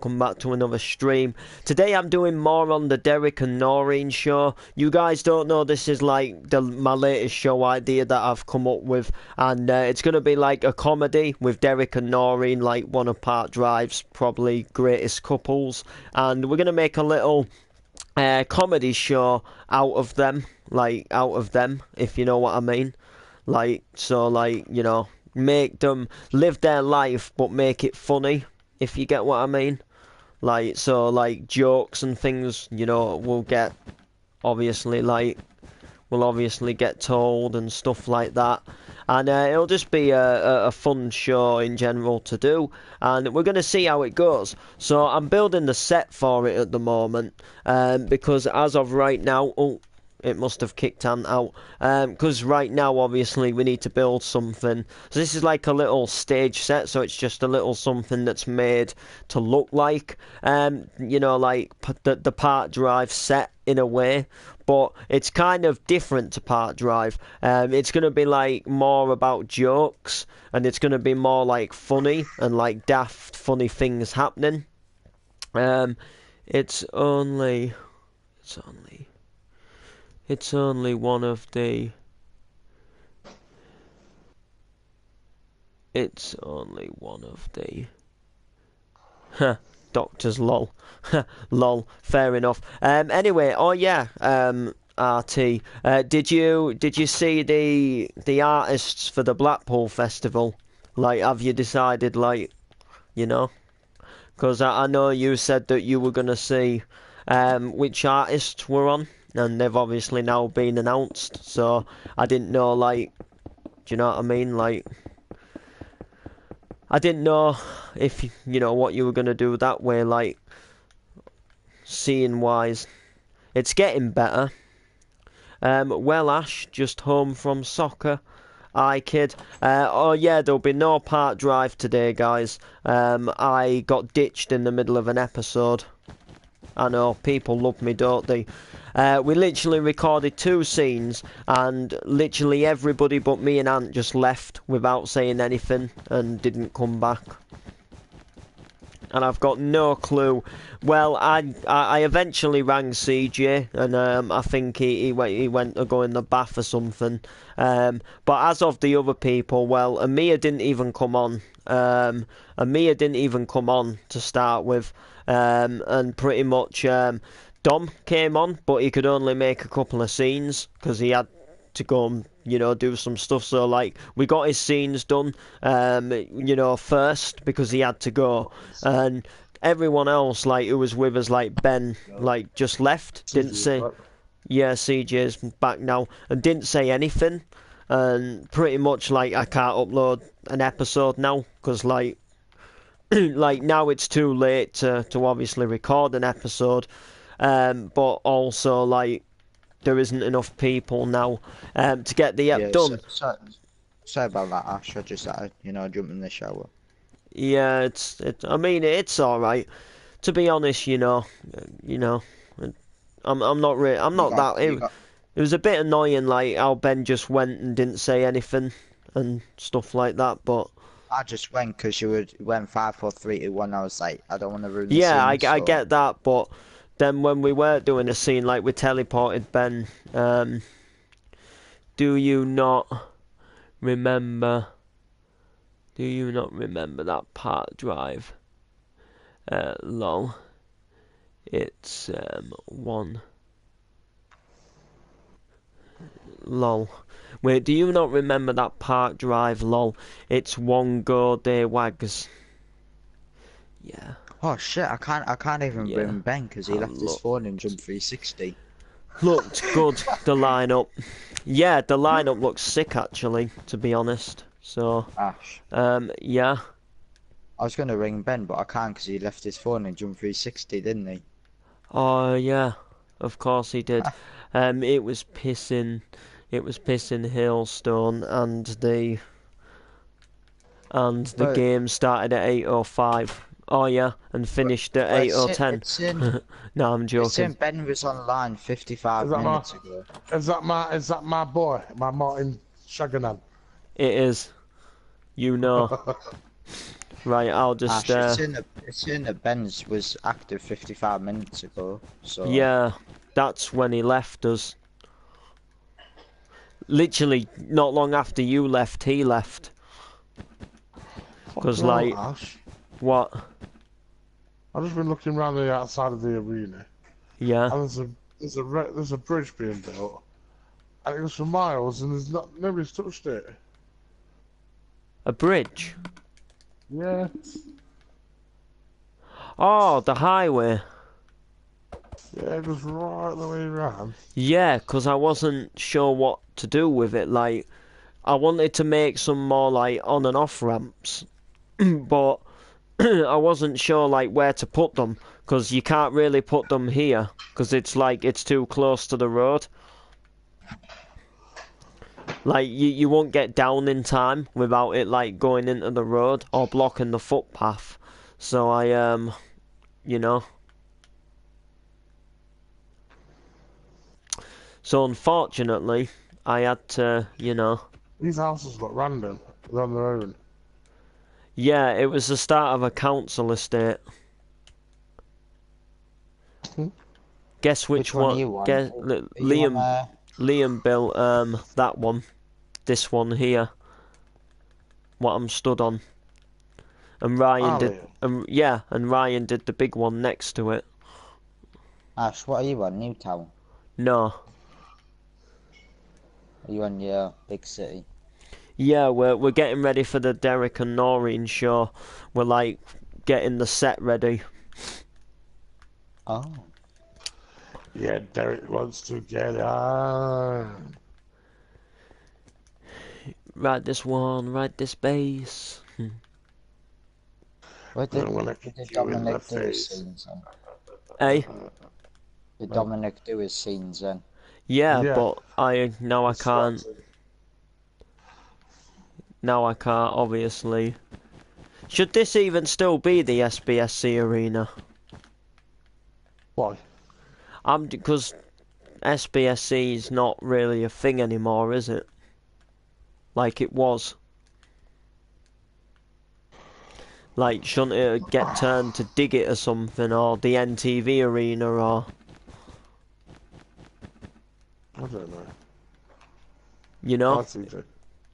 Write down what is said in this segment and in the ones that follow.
welcome back to another stream. Today I'm doing more on the Derek and Noreen show. You guys don't know, this is like my latest show idea that I've come up with, and it's going to be like a comedy with Derek and Noreen, like one of Park Drive's probably greatest couples, and we're going to make a little comedy show out of them, if you know what I mean. Like, so, like, you know, make them live their life but make it funny, if you get what I mean. Like, so, like, jokes and things, you know, will obviously get told and stuff like that. And it'll just be a fun show in general to do, and we're going to see how it goes. So I'm building the set for it at the moment, because as of right now, it must have kicked Ant out. Because right now, obviously, we need to build something. So this is like a little stage set, so it's just a little something that's made to look like, you know, like the Park Drive set in a way. But it's kind of different to Park Drive. It's going to be like more about jokes, and it's going to be more like funny and like daft, funny things happening. It's only one of the. It's only one of the. Doctors, lol. Lol, fair enough. Anyway, oh yeah, RT, did you see the artists for the Blackpool Festival? Like, have you decided, like, you know? Because I know you said that you were gonna see which artists were on, and they've obviously now been announced. So I didn't know, like, do you know what I mean? Like, I didn't know if, you know, what you were going to do that way, like, seeing wise. It's getting better. Well, Ash, just home from soccer. Aye, kid. Oh, yeah, there'll be no Park Drive today, guys. I got ditched in the middle of an episode. I know, people love me, don't they? We literally recorded 2 scenes, and literally everybody but me and Ant just left without saying anything and didn't come back. And I've got no clue. Well, I eventually rang CJ, and I think he went to go in the bath or something. But as of the other people, well, Amir didn't even come on. Amir didn't even come on to start with. And pretty much Dom came on, but he could only make a couple of scenes because he had to go and, you know, do some stuff. So, like, we got his scenes done, you know, first because he had to go, and everyone else, like, who was with us, like Ben, like, just left, didn't say. Yeah, CJ's back now, and didn't say anything, and pretty much, like, I can't upload an episode now because, like, like, now it's too late to obviously record an episode, but also, like, there isn't enough people now to get the ep done. Sorry about that, Ash. I just had, you know, jump in the shower. Yeah, I mean, it's all right. To be honest, you know, I'm not really, I'm not that. It was a bit annoying, like how Ben just went and didn't say anything and stuff like that, but. I just went because you went 5, 4, 3, 2, 1. I was like, I don't want to ruin the Yeah, scene, I get that, but then when we were doing a scene, like we teleported Ben, do you not remember that Park Drive? Lol. It's one. Lol. Wait, do you not remember that Park Drive? Lol. It's one go day wags. Yeah. Oh shit! I can't even bring Ben because he left his phone in Jump 360. Looked good, the lineup. Yeah, the lineup looks sick actually, to be honest. So, Ash. yeah. I was gonna ring Ben, but I can't because he left his phone in Jump 360, didn't he? Oh yeah, of course he did. It was pissing hailstone, and the game started at 8:05. Oh yeah, and finished at 8:10. No, I'm joking. It's in Ben was online 55 minutes ago. Is that my boy, my Martin Shaganan? It is. You know. Right, I'll just It's saying that Ben's was active 55 minutes ago, so... yeah, that's when he left us. Literally, not long after you left, he left. Cause Fucking hell, like, Ash. what? I've just been looking around the outside of the arena, Yeah, and there's a bridge being built, and it goes for miles, and nobody's touched it. a bridge. Yeah. Oh, the highway. Yeah, it goes right the way around. Yeah, cause I wasn't sure what to do with it. Like, I wanted to make some more like on and off ramps, but I wasn't sure like where to put them, cause you can't really put them here, cause it's like it's too close to the road. Like you won't get down in time without it like going into the road or blocking the footpath. So I you know. So unfortunately, I had to, These houses look random. They're on their own. yeah, it was the start of a council estate. Guess which Which one are one? you on? Guess Are you on, Liam built that one, this one here, what I'm stood on, and Ryan did, Ali. and Ryan did the big one next to it. Ash, what are you on? Newtown? No, Are you on your big city? yeah, we're getting ready for the Derek and Noreen show. We're like getting the set ready. Oh. Yeah, Derek wants to get on. Ride this one, ride this base. What I'm did, gonna what kick did you in the Dominic do his face. scenes then? Hey, Did Dominic do his scenes then? yeah, Yeah, but I now I it's can't. sweating. Now I can't, obviously. Should this even still be the SBSC arena? Why? Because SBSC is not really a thing anymore, is it? Like it was. Like, shouldn't it get turned to Dig It or something, or the NTV arena, or I don't know. you know, That's easy.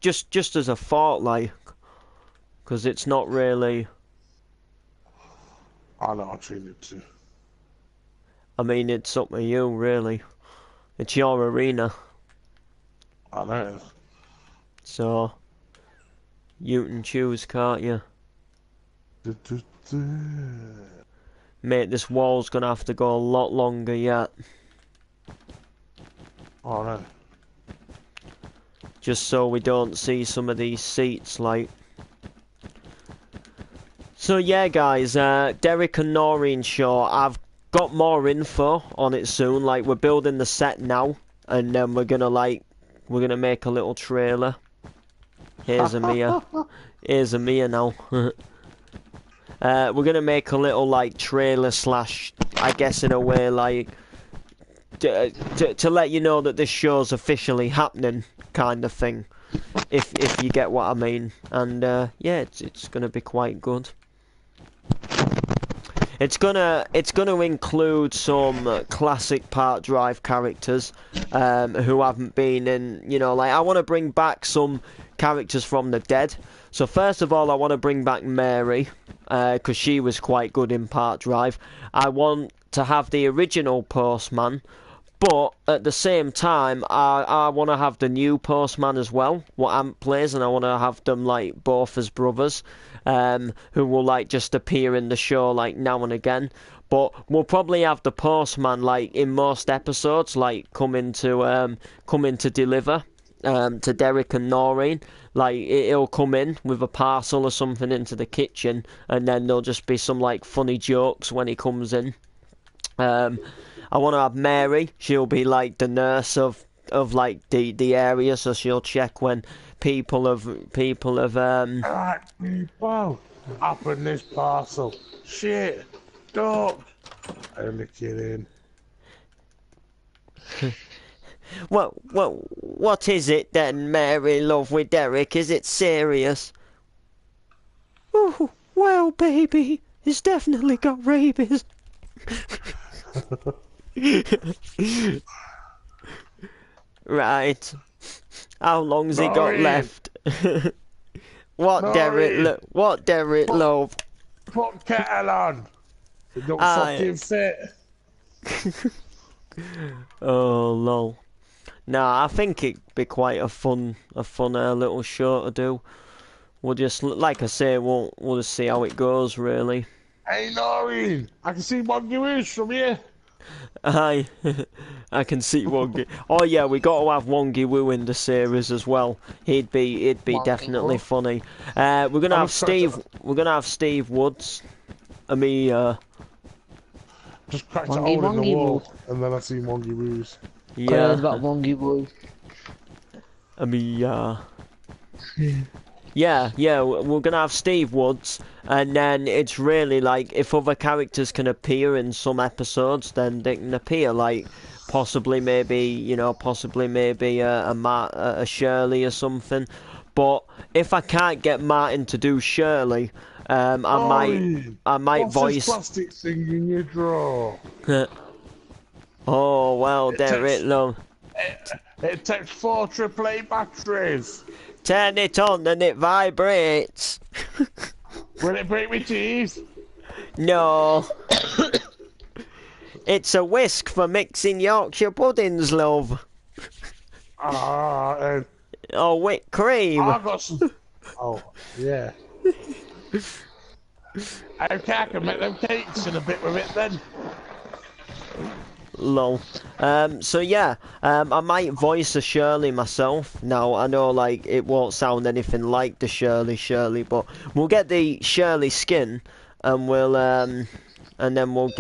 just as a thought, like, because it's not really. I know, I'll change it too. I mean, it's up to you, really. It's your arena, I know. so you can choose, can't you? Du, du, du. Mate, this wall's gonna have to go a lot longer yet. Oh no. Just so we don't see some of these seats, like. So yeah, guys, Derek and Noreen show. I've got more info on it soon. Like, we're building the set now, and then we're gonna make a little trailer. Here's Amia. Here's Amia now. We're gonna make a little like trailer slash, I guess in a way like, to let you know that this show's officially happening, kind of thing. If you get what I mean. And yeah, it's gonna be quite good. It's gonna include some classic Park Drive characters who haven't been in, like, I want to bring back some characters from the dead. So first of all, I want to bring back Mary, because she was quite good in Park Drive. I want to have the original Postman, but at the same time, I want to have the new Postman as well, what Ant plays, and I want to have them like both as brothers, who will like just appear in the show like now and again. But we'll probably have the Postman like in most episodes, like coming to deliver to Derek and Noreen. Like he'll come in with a parcel or something into the kitchen, and then there'll just be some like funny jokes when he comes in. I want to have Mary. She'll be like the nurse of like the area, so she'll check when people have Alright, people. Open this parcel. Shit. Don't. Only kidding. What is it then, Mary, love, with Derek? Is it serious? Ooh, Well, baby, he's definitely got rabies. Right. How long's he got Noreen, left? What, Noreen, Derek? What, Derek, put, love? put kettle on. It don't I. fucking fit. Oh, lol. Nah, I think it'd be quite a fun little show to do. We'll just, like I say, we'll just see how it goes, really. Hey, Noreen, I can see Wonky Woos from here. I, I can see Wongy. Oh yeah, we got to have Wongy Woo in the series as well. He'd be Wonky definitely Woo. funny. We're gonna I'm have Steve. We're gonna have Steve Woods. I mean, just cracked a Wongy hole in the Wongy Woo. wall, and then I see Wonky Woos. I heard yeah. about Wongy Woo. I mean, yeah, we're gonna have Steve Woods, and then it's really like if other characters can appear in some episodes, then they can appear. Like possibly maybe a Shirley or something. But if I can't get Martin to do Shirley, Noreen, I might what's this voice. plastic thing in your drawer? Oh well, It there takes, it low. it takes 4 AAA batteries. Turn it on and it vibrates. Will it break my teeth? No. It's a whisk for mixing Yorkshire puddings, love. And Oh, whipped cream. I got some. Oh, yeah. Okay, I can make them cakes in a bit with it then. Lol. So yeah, I might voice a Shirley myself. Now, I know, like, it won't sound anything like the Shirley, but we'll get the Shirley skin, and and then we'll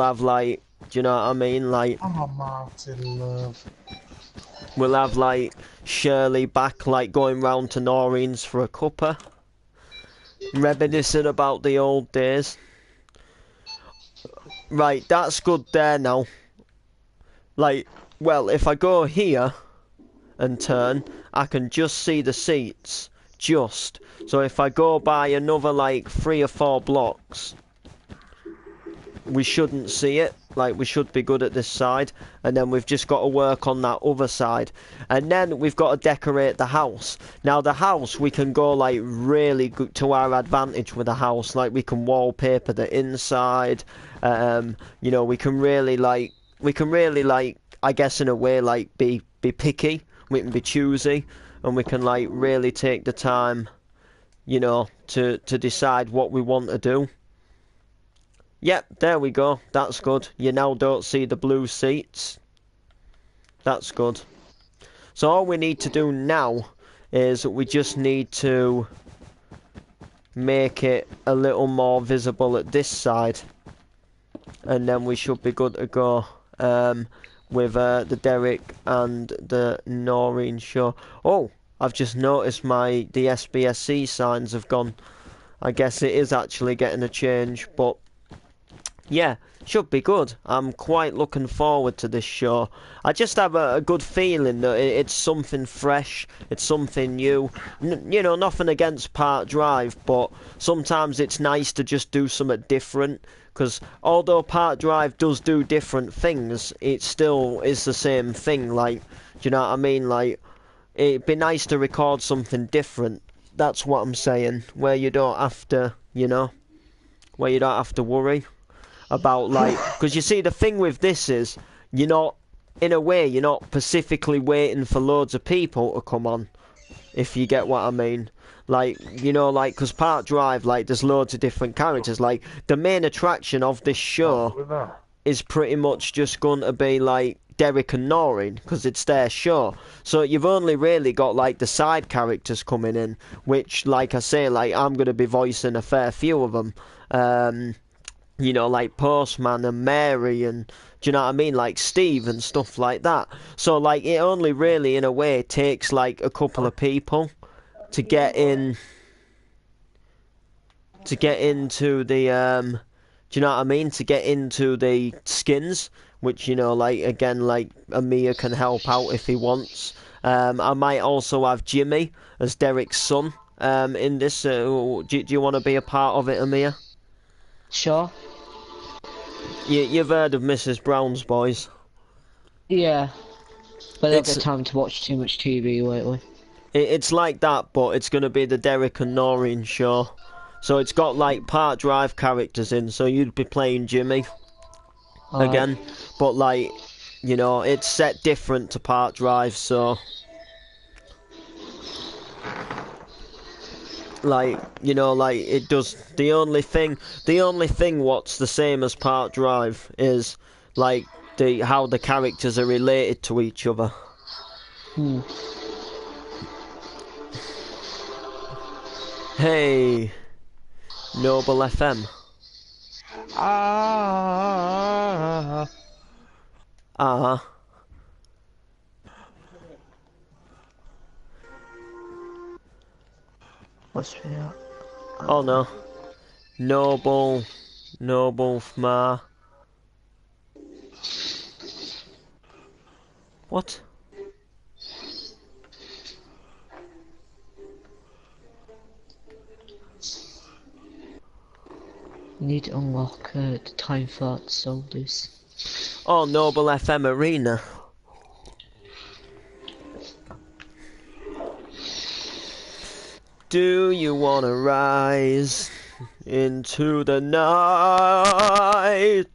have, like, do you know what I mean? Like, Oh, Martin, love. we'll have, like, Shirley back, like, going round to Noreen's for a cuppa. Reminiscing about the old days. Right, that's good there now. Like, well, if I go here and turn, I can just see the seats. Just. So if I go by another, like, 3 or 4 blocks, we shouldn't see it. Like, we should be good at this side. And then we've just got to work on that other side. And then we've got to decorate the house. Now, the house, we can go, like, really good to our advantage with the house. Like, we can wallpaper the inside. You know, we can really, like, I guess in a way, like, be picky. We can be choosy. And we can, like, really take the time, you know, to decide what we want to do. Yep, there we go. That's good. You now don't see the blue seats. That's good. So all we need to do now is we just need to make it a little more visible at this side. And then we should be good to go with the Derek and the Noreen show. Oh, I've just noticed the SBSC signs have gone. I guess it is actually getting a change, but yeah, should be good. I'm quite looking forward to this show. I just have a good feeling that it's something fresh, it's something new. You know, nothing against Park Drive, but sometimes it's nice to just do something different. Because although Park Drive does do different things, it still is the same thing. Like, do you know what I mean? Like, it'd be nice to record something different. That's what I'm saying. Where you don't have to, you know, where you don't have to worry about, like, because you see the thing with this is you're not, in a way, you're not specifically waiting for loads of people to come on, if you get what I mean. Like, you know, like, because Park Drive, like, there's loads of different characters. Like, the main attraction of this show is pretty much just going to be, like, Derek and Noreen, because it's their show. So you've only really got, like, the side characters coming in, which, like I say, like, I'm going to be voicing a fair few of them. You know, like Postman and Mary and, do you know what I mean, like Steve and stuff like that. So, like, it only really, in a way, takes, like, a couple of people to get into the, do you know what I mean, to get into the skins, which, you know, like, again, like, Amir can help out if he wants. I might also have Jimmy as Derek's son, in this. Do you want to be a part of it, Amir? Sure. You've heard of Mrs. Brown's Boys? Yeah. But I don't It's get time to watch too much TV lately. it's like that, but it's gonna be the Derek and Noreen show. So it's got like Park Drive characters in. So you'd be playing Jimmy Alright. again, but like, you know, it's set different to Park Drive. So like, you know, like it does. The only thing what's the same as Park Drive is like how the characters are related to each other. Hmm. Hey, Noble FM. Ah. Uh-huh. What's that? Oh no. Noble Ma. What? You need to unlock the time for soldiers. Oh, Noble FM Arena. Do you wanna rise into the night,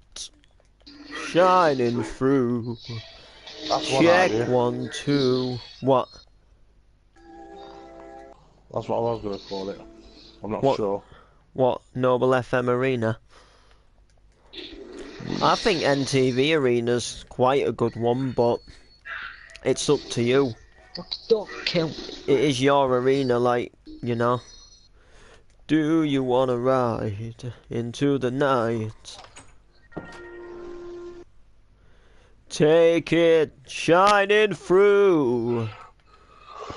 shining through? That's one Check idea. 1, 2. What? That's what I was going to call it. I'm not What? sure. What? Noble FM Arena? I think NTV Arena's quite a good one, but it's up to you. Don't kill me. It is your arena, like, you know. Do you wanna ride into the night? Take it shining through.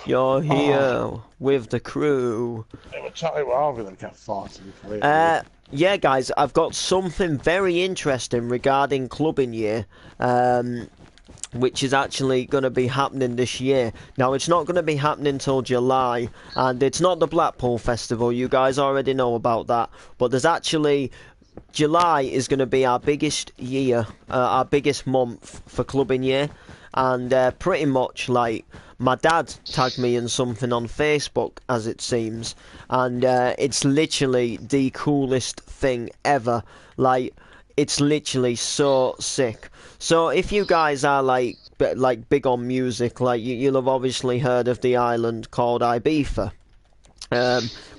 You're here with the crew. It would tell you what I'll really get farting for it. Yeah, guys, I've got something very interesting regarding clubbing year, which is actually going to be happening this year. Now, it's not going to be happening till July, and it's not the Blackpool Festival. You guys already know about that. But there's actually... July is going to be our biggest year, our biggest month for clubbing year. And pretty much, like, my dad tagged me in something on Facebook, as it seems. And it's literally the coolest thing ever. Like, it's literally so sick. So if you guys are like big on music, like you'll have obviously heard of the island called Ibiza,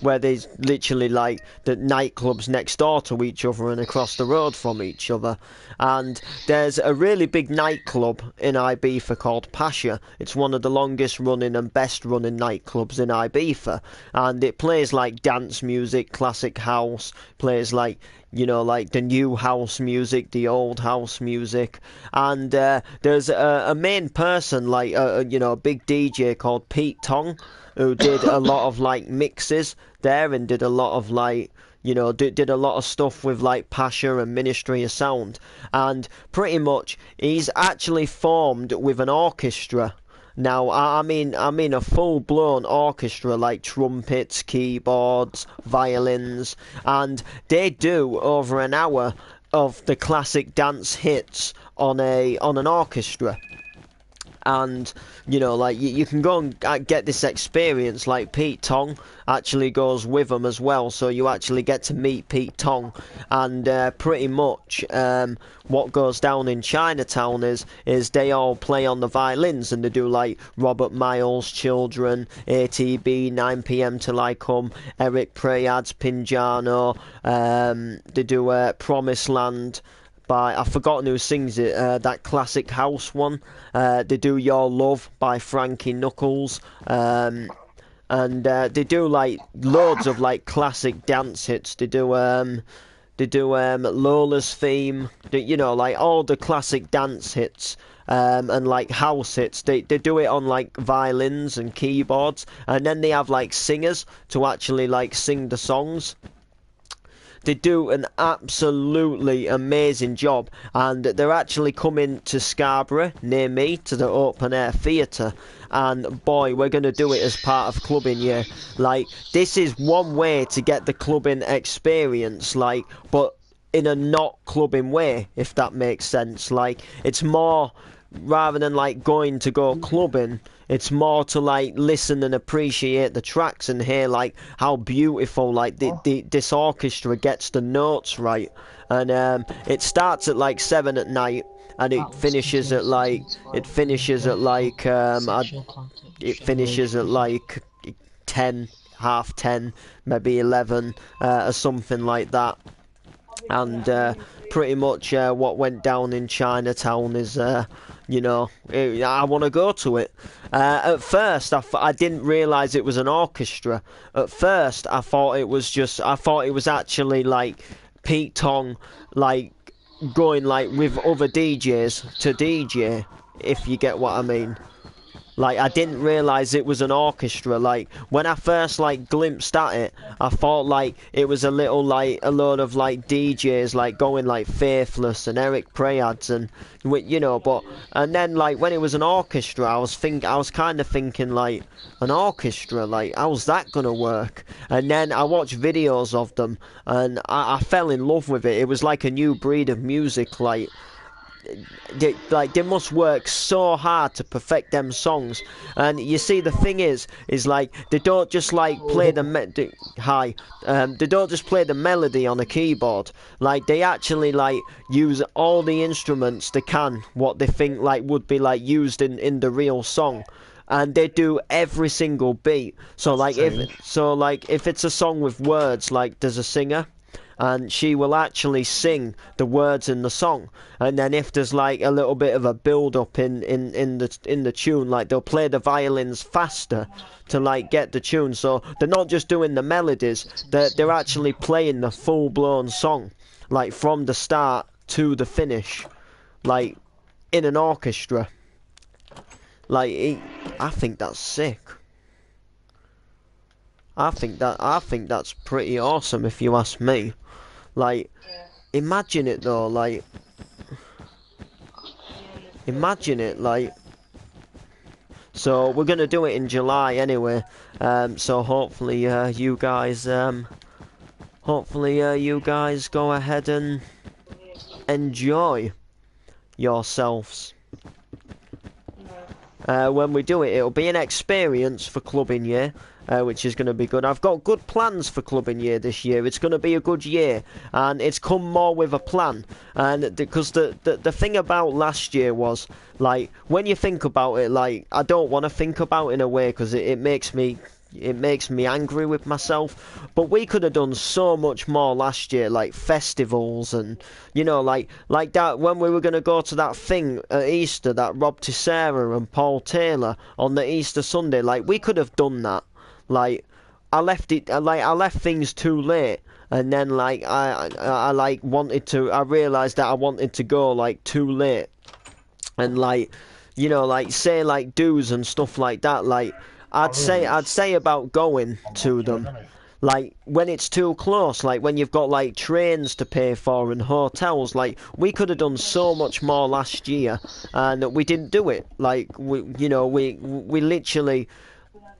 where there's literally like the nightclubs next door to each other and across the road from each other. And there's a really big nightclub in Ibiza called Pasha. It's one of the longest running and best running nightclubs in Ibiza, and it plays like dance music, classic house, plays like, you know, like the new house music, the old house music. And there's a main person, like you know, a big DJ called Pete Tong, who did a lot of like mixes there and did a lot of like, you know, did a lot of stuff with like Pasha and Ministry of Sound. And pretty much he's actually formed with an orchestra. Now, I mean a full-blown orchestra, like trumpets, keyboards, violins, and they do over an hour of the classic dance hits on an orchestra. And, you know, like, you can go and get this experience. Like, Pete Tong actually goes with them as well, so you actually get to meet Pete Tong. And pretty much what goes down in Chinatown is they all play on the violins, and they do, like, Robert Miles, Children, ATB, 9pm Till I Come, Eric Prayad's Pinjano, they do Promised Land by, I've forgotten who sings it, that classic house one. They do Your Love by Frankie Knuckles. And they do like loads of like classic dance hits. They do Lola's Theme. You know, like all the classic dance hits. And like house hits, they do it on like violins and keyboards, and then they have like singers to actually like sing the songs. they do an absolutely amazing job, and they're actually coming to Scarborough near me to the open air theatre. And boy, we're gonna do it as part of clubbing year. Like, this is one way to get the clubbing experience, like, but in a not clubbing way, if that makes sense. Like, it's more, rather than like going to go clubbing, it's more to like listen and appreciate the tracks and hear like how beautiful like this orchestra gets the notes right. And it starts at like 7 at night, and it finishes at like it finishes at like 10, half 10, maybe 11, or something like that. And pretty much what went down in Chinatown is, you know, I want to go to it. At first, I didn't realise it was an orchestra. At first, I thought it was actually like Pete Tong, like going like with other DJs to DJ, if you get what I mean. Like, I didn't realise it was an orchestra. Like, when I first, like, glimpsed at it, I thought, like, it was a load of, like, DJs, like, going, like, Faithless and Eric Prayads and, you know, and then, like, when it was an orchestra, I was kind of thinking, like, an orchestra, like, how's that gonna work? And then I watched videos of them, and I fell in love with it. It was like a new breed of music, like, they must work so hard to perfect them songs. And you see, the thing is like, they don't just like play they don't just play the melody on a keyboard. Like, they actually like use all the instruments they can, what they think like would be like used in the real song, and they do every single beat. So like if it's a song with words, like there's a singer, and she will actually sing the words in the song. And then if there's like a little bit of a build up in the tune, like they'll play the violins faster to like get the tune. So they're not just doing the melodies, they're actually playing the full blown song, like from the start to the finish, like in an orchestra. Like, I think that's sick. I think that's pretty awesome, if you ask me. Like, imagine it though, like, imagine it, like, so we're gonna do it in July anyway, so hopefully you guys go ahead and enjoy yourselves. When we do it, it'll be an experience for clubbing year, which is going to be good. I've got good plans for clubbing year this year. It's going to be a good year, and it's come more with a plan. And because the thing about last year was, like, when you think about it, like, I don't want to think about it in a way, because it makes me angry with myself. But we could have done so much more last year, like festivals, and you know, like that when we were going to go to that thing at Easter, that Rob Tissera and Paul Taylor on the Easter Sunday. Like, we could have done that. Like, I left things too late, and then like I realised that I wanted to go like too late, and like, you know, like say like dues and stuff like that. Like, I'd say about going to them, like when it's too close, like when you've got like trains to pay for and hotels. Like, we could have done so much more last year, and we didn't do it. Like, we literally,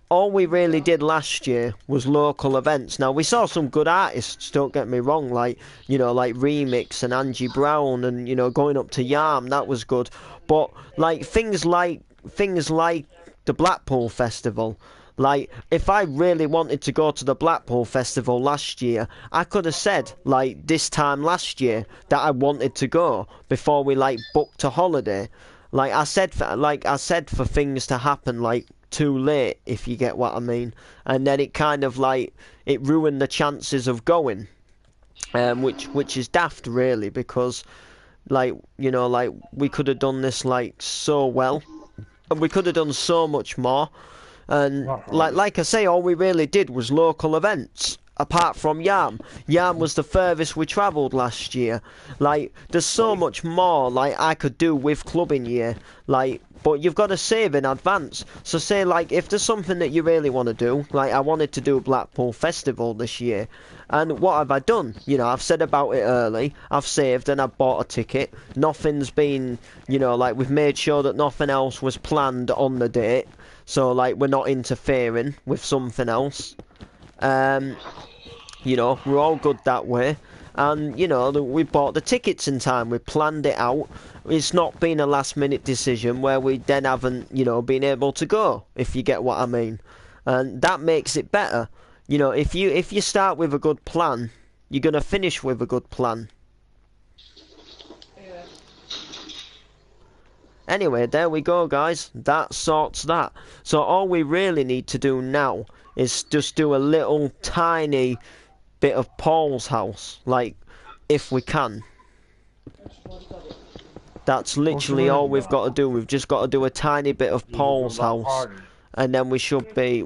all we really did last year was local events. Now, we saw some good artists, don't get me wrong, like, you know, like Remix and Angie Brown, and, you know, going up to Yarm, that was good. But like things like the Blackpool Festival, like, if I really wanted to go to the Blackpool Festival last year, I could have said, like, this time last year that I wanted to go before we like booked a holiday. Like I said for things to happen like too late, if you get what I mean. And then it kind of like, it ruined the chances of going, which is daft really, because like, you know, like we could have done this like so well, and we could have done so much more. And like I say, all we really did was local events. Apart from Yarm was the furthest we travelled last year. Like, there's so much more like I could do with clubbing year. Like, but you've got to save in advance. So say like if there's something that you really want to do, like I wanted to do a Blackpool Festival this year, and what have I done? You know, I've said about it early, I've saved and I've bought a ticket. Nothing's been, you know, like we've made sure that nothing else was planned on the date, so like we're not interfering with something else. You know, we're all good that way. And, you know, we bought the tickets in time. We planned it out. It's not been a last minute decision where we then haven't, you know, been able to go, if you get what I mean. And that makes it better. You know, if you start with a good plan, you're going to finish with a good plan. Anyway, there we go, guys. That sorts that. So all we really need to do now is just do a little tiny bit of Paul's house, like, if we can. That's literally all we've got to do. We've just got to do a tiny bit of Paul's house, and then we should be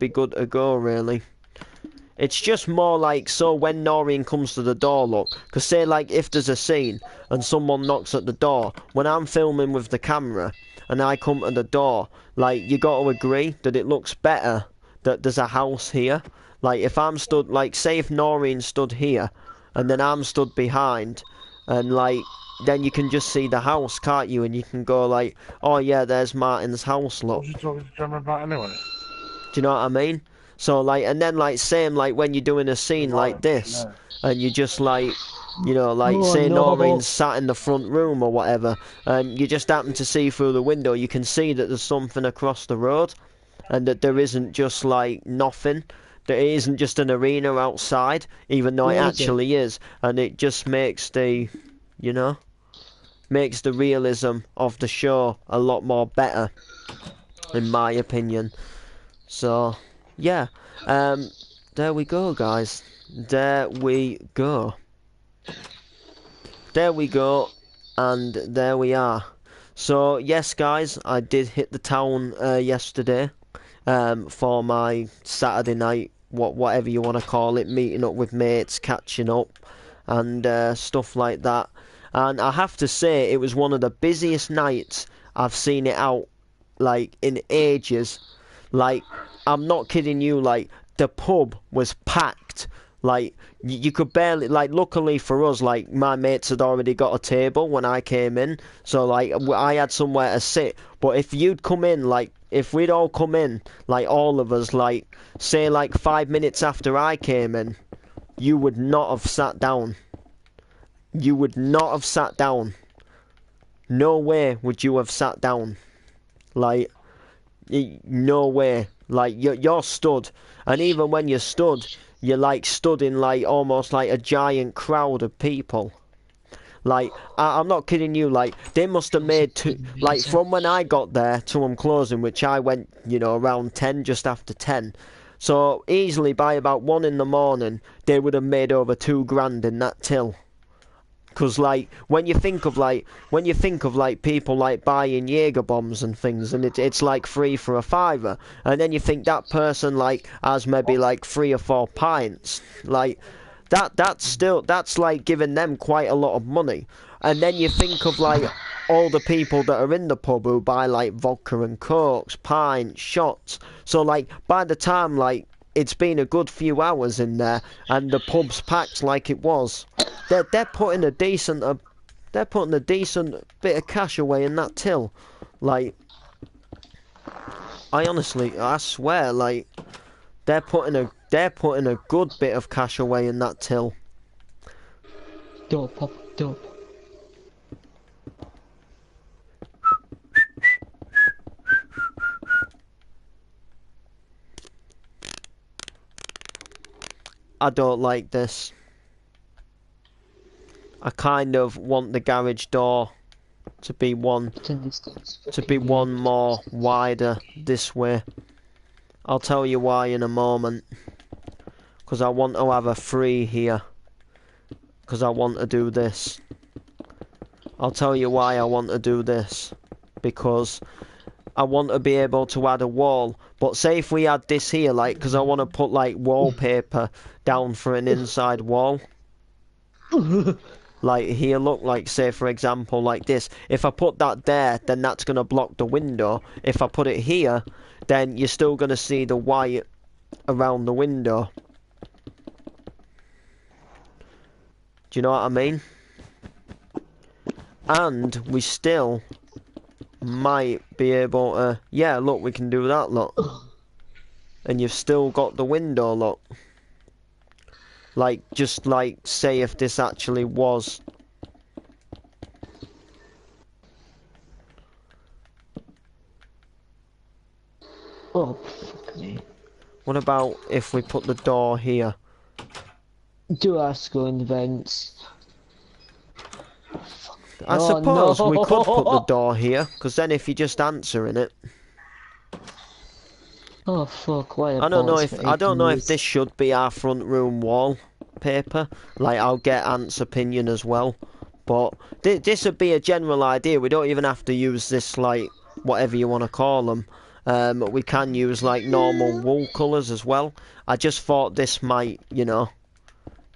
good to go, really. It's just more like, so when Noreen comes to the door, look, because say like if there's a scene and someone knocks at the door, when I'm filming with the camera and I come to the door, like, you got to agree that it looks better that there's a house here. Like, if I'm stood, like, say if Noreen stood here, and then I'm stood behind, and, like, then you can just see the house, can't you? And you can go, like, oh, yeah, there's Martin's house, look. What are you talking to Gemma about anyway? Do you know what I mean? So, like, and then, like, same, like, when you're doing a scene like this, and you just, like, you know, like, say Noreen's sat in the front room or whatever, and you just happen to see through the window, you can see that there's something across the road, and that there isn't just, like, nothing. That it isn't just an arena outside, even though it actually is, and it just makes the, you know, makes the realism of the show a lot more better, in my opinion. So, yeah, there we go, guys. There we go. There we go, and there we are. So, yes, guys, I did hit the town yesterday for my Saturday night, whatever you want to call it, meeting up with mates, catching up, and stuff like that. And I have to say, it was one of the busiest nights I've seen it out, like, in ages. Like, I'm not kidding you, like, the pub was packed. Like, you could barely, like, luckily for us, like, my mates had already got a table when I came in, so, like, I had somewhere to sit. But if you'd come in, like, if we'd all come in, like, all of us, like, say, like, 5 minutes after I came in, you would not have sat down. You would not have sat down. No way would you have sat down. Like, no way. Like, you're stood. And even when you're stood, you're, like, stood in, like, almost like a giant crowd of people. Like, I'm not kidding you, like, they must have made like, from when I got there to them closing, which I went, you know, around 10, just after 10. So, easily by about 1 in the morning, they would have made over 2 grand in that till. Because, like, when you think of, like, people, like, buying Jaeger bombs and things, and it's, like, 3 for a fiver, and then you think that person, like, has maybe, like, 3 or 4 pints, like, that's like giving them quite a lot of money. And then you think of, like, all the people that are in the pub who buy, like, vodka and cokes, pints, shots. So, like, by the time, like, it's been a good few hours in there and the pub's packed like it was, they're putting a decent bit of cash away in that till. Like, I swear, like, they're putting a good bit of cash away in that till. Dope, pop, dope. I don't like this. I kind of want the garage door to be one more wider this way. I'll tell you why in a moment. Because I want to have a free here. Because I want to do this. I'll tell you why I want to do this. Because I want to be able to add a wall. But say if we had this here, like, because I want to put, like, wallpaper down for an inside wall. like here, look, like say for example like this. If I put that there, then that's gonna block the window. If I put it here, then you're still gonna see the white around the window. Do you know what I mean? And we still might be able to, yeah, look, we can do that, look. And you've still got the window, look. Like, just like, say if this actually was... Oh, fuck me. What about if we put the door here? Do I go in the vents? I Oh, suppose we could put the no. door here, because then if you're just answering it... Oh, fuck, why I don't know if this? this should be our front room wall paper. Like, I'll get Ant's opinion as well. But this would be a general idea. We don't even have to use this, like, whatever you want to call them. We can use, like, normal wool colours as well. I just thought this might, you know,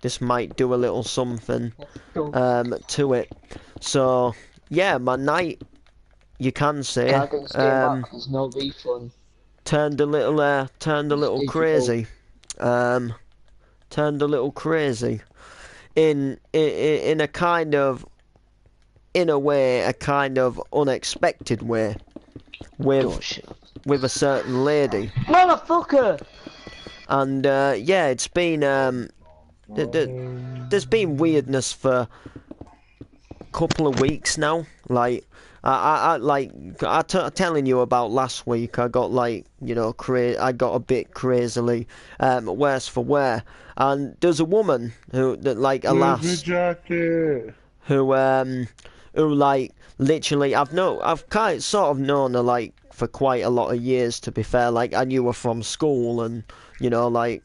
this might do a little something to it. So, yeah, my night, you can say, Cargot's game back, there's no refund. turned a little crazy. Turned a little crazy. In a kind of, in a way, a kind of unexpected way. With a certain lady. Motherfucker! And yeah, it's been there's been weirdness for a couple of weeks now. Like telling you about last week. I got like, you know, I got a bit crazily worse for wear. And there's a woman who that like Where's alas my jacket? who like literally I've kind of sort of known her like for quite a lot of years, to be fair. Like I knew her from school, and you know, like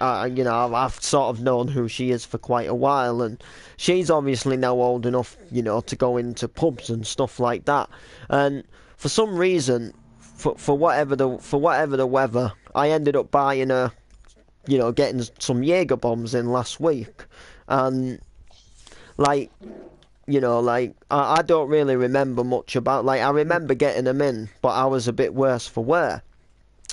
you know, I've sort of known who she is for quite a while, and she's obviously now old enough, you know, to go into pubs and stuff like that. And for some reason, for whatever the weather, I ended up buying her, you know, getting some Jaeger bombs in last week, and like, you know, like I don't really remember much about. Like I remember getting them in, but I was a bit worse for wear.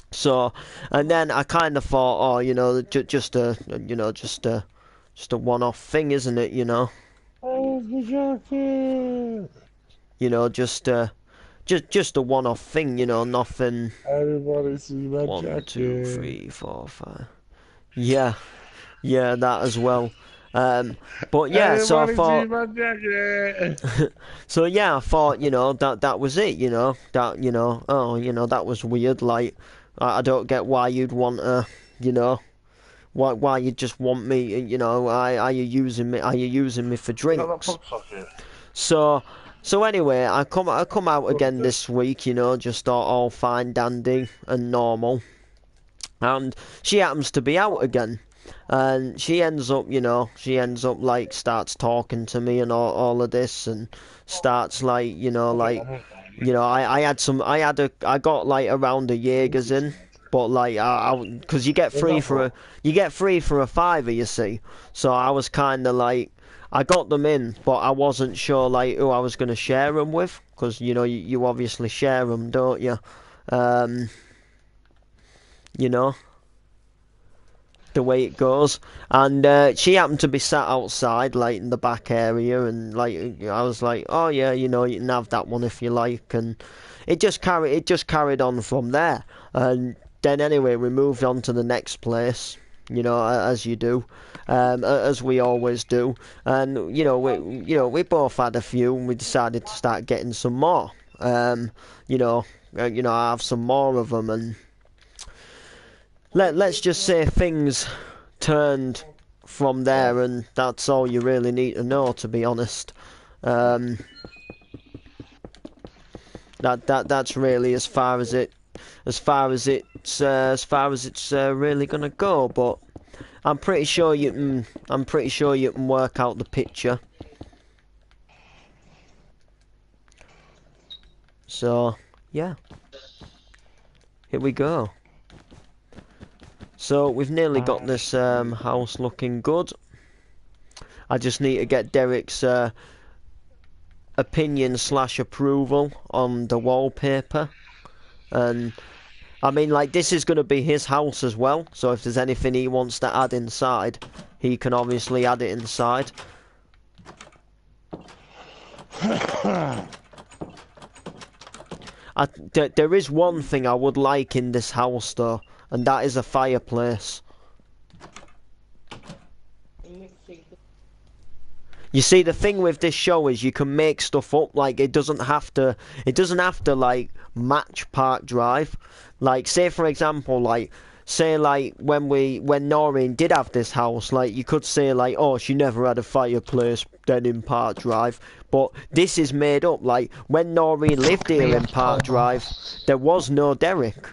So, and then I kind of thought, oh, you know, just a, you know, just a one-off thing, isn't it? You know, Where's my jacket? you know, just a one-off thing. You know, nothing. Everybody see my One, jacket. 2, 3, 4, 5. Yeah, yeah, that as well. But yeah, so I Everybody thought. see my jacket. So yeah, I thought, you know, that was it. You know, that, you know, oh, you know, that was weird. Like, I don't get why you'd want to, you know, why you just want me. You know, are you using me? Are you using me for Is that the drinks? pop socket? So anyway, I come out again this week. You know, just all fine, dandy, and normal. And she happens to be out again. And she ends up, you know, like starts talking to me and all of this, and starts like, you know, like, you know, I got like a round of Jaegers in, but like, because you get free for a fiver, you see. So I was kind of like, I got them in, but I wasn't sure like who I was going to share them with, because you know, you obviously share them, don't you? You know, the way it goes. And she happened to be sat outside, like in the back area, and like I was like, oh yeah, you know, you can have that one if you like, and it just carried on from there. And then anyway, we moved on to the next place, you know, as you do, as we always do. And you know, we both had a few, and we decided to start getting some more. You know, I have some more of them, and let's just say things turned from there, and that's all you really need to know, to be honest. That's really as far as it's really gonna go. But I'm pretty sure you can work out the picture. So yeah, here we go. So we've nearly got this house looking good. I just need to get Derek's opinion slash approval on the wallpaper. And I mean, like, this is going to be his house as well, so if there's anything he wants to add inside, he can obviously add it inside. There is one thing I would like in this house, though, and that is a fireplace. You see, the thing with this show is you can make stuff up. Like, it doesn't have to like match Park Drive. Like, say for example, like, say like when Noreen did have this house, like, you could say like, oh, she never had a fireplace then in Park Drive. But this is made up. Like, when Noreen lived here in Park Drive, there was no Derek.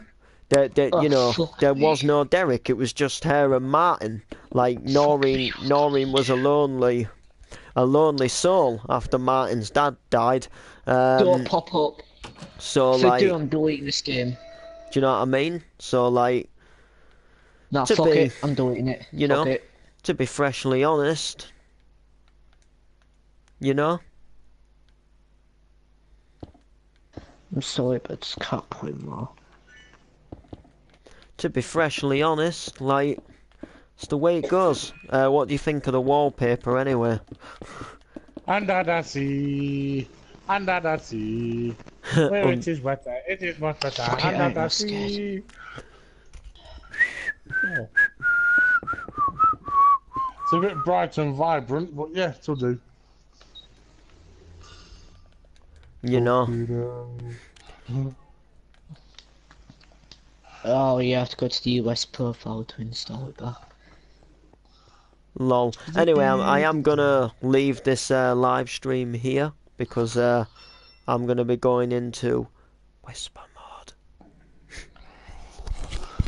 You know, there was no Derek. It was just her and Martin. Like, Noreen was a lonely soul after Martin's dad died. Don't pop up. So If I like, do, I'm deleting this game. do you know what I mean? So like, Nah, to fuck be, it. I'm deleting it. you Fuck know, it. to be freshly honest, you know, I'm sorry, but it's can't play more. to be freshly honest, like, it's the way it goes. What do you think of the wallpaper anyway? Under the sea, under the sea, where it is wetter, it is much better. Fuck it, Under I'm the not scared. sea. Oh. It's a bit bright and vibrant, but yeah, it'll do. You know, Oh, you have to go to the US profile to install it back. lol. Anyway, I am gonna leave this live stream here because I'm gonna be going into whisper mode.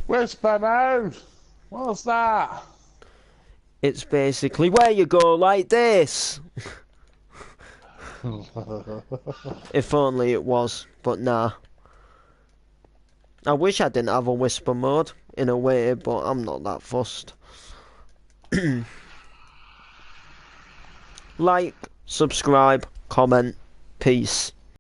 Whisper mode! What's that? It's basically where you go like this. If only it was, but nah. I wish I didn't have a whisper mode in a way, but I'm not that fussed. Like, subscribe, comment, peace.